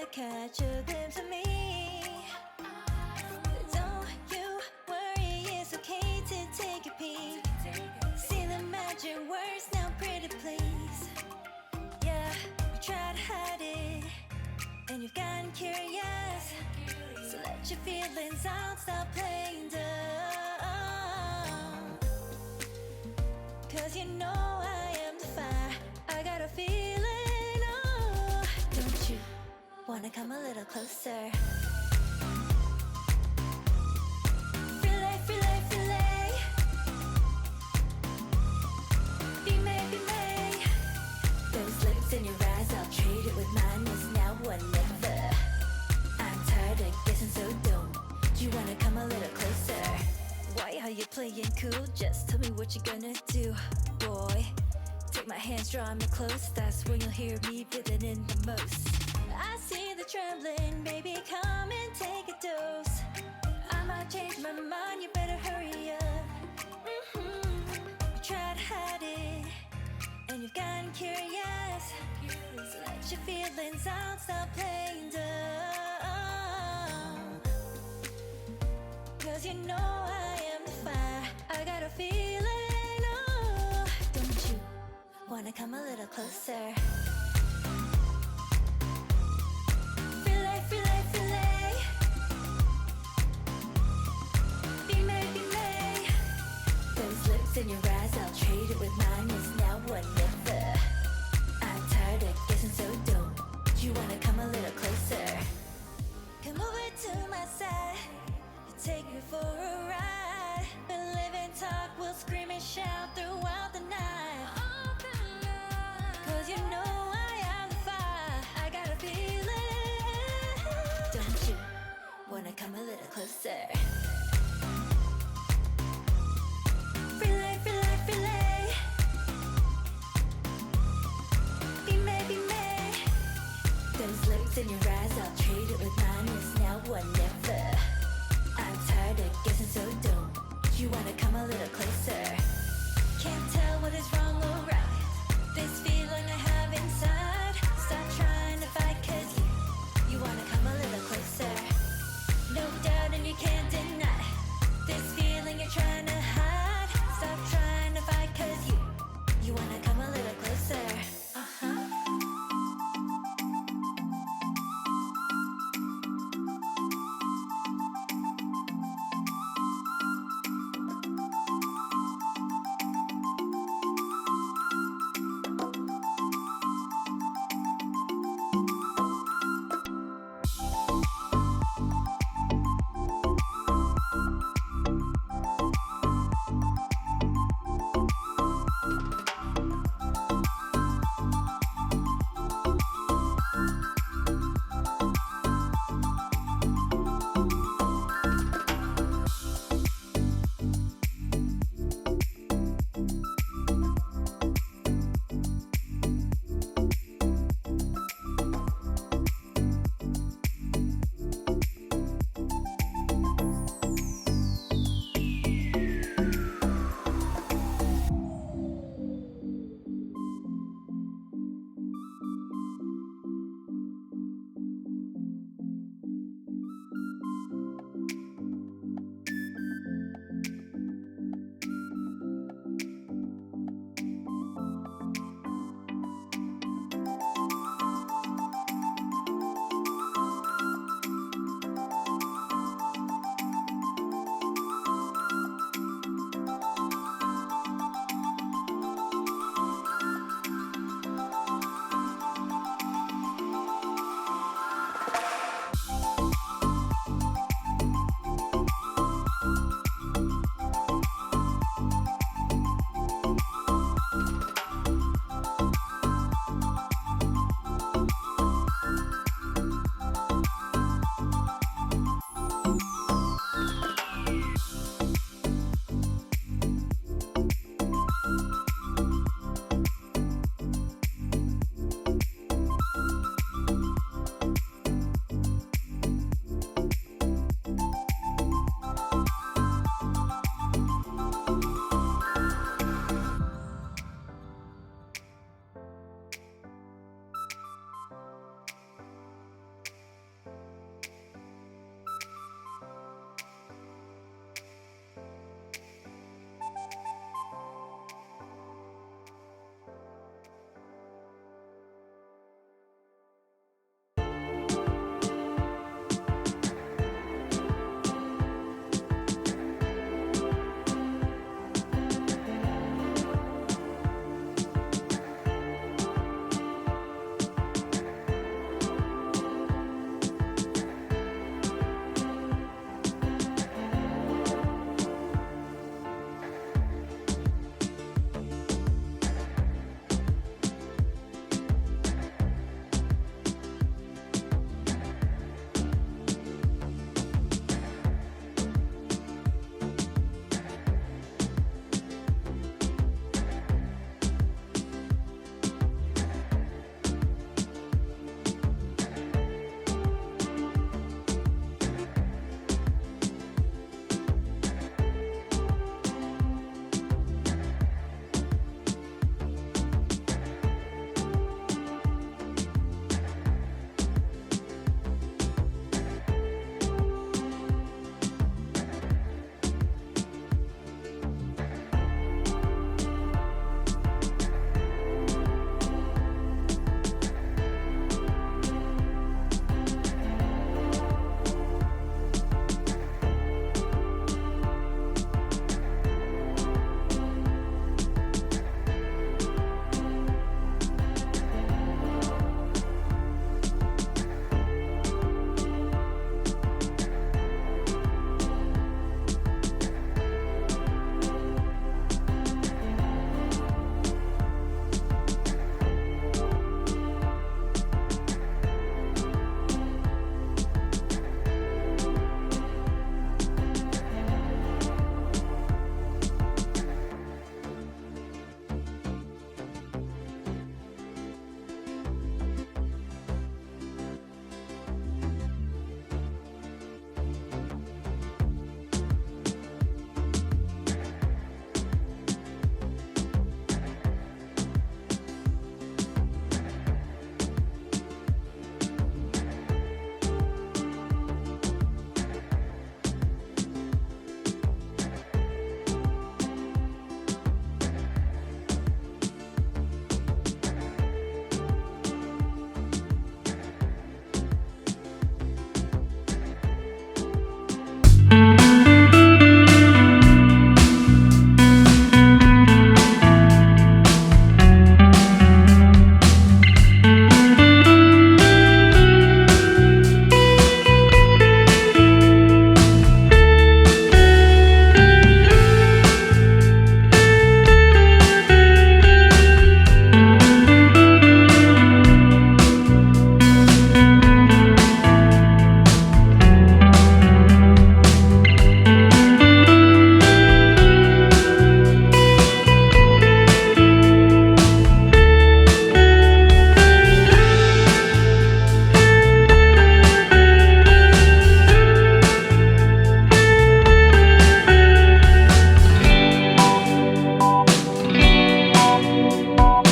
to catch a glimpse of me. Don't you worry, it's okay to take a peek. See the magic words now, pretty please. Yeah, you try to hide it, and you've gotten curious. So let your feelings out, stop playing dumb. Cause you know I am the fire, I got a feeling, oh. Don't you wanna come a little closer? Filet, filet, filet. Be made, be made. Those lips in your eyes, I'll trade it with mine. It's now or never. I'm tired of guessing, so don't you wanna come a little closer? Why are you playing cool? Just tell me what you're gonna do, boy. Take my hands, draw me close. That's when you'll hear me feeling in the most. I see the trembling, baby, come and take a dose. I might change my mind, you better hurry up. You try to hide it, and you've gotten curious. So let your feelings out, stop playing dumb. Cause you know I am the fire, I got a feeling, oh. Don't you wanna come a little closer? Filet, filet, filet. Be made, be made. Those lips in your eyes, I'll trade it with mine. It's now or never. I'm tired of guessing, so don't you wanna come a little closer? Come over to my side, take me for a ride. We'll live and talk, we'll scream and shout throughout the night. Cause you know I am the fire, I got a feeling. Don't you wanna come a little closer? Filet, filet, filet. Be made, be made. Those lips in your eyes, I'll trade it with mine. It's now or never. I'm tired of guessing, so don't you wanna come a little closer? Can't tell what is wrong or right. This feeling I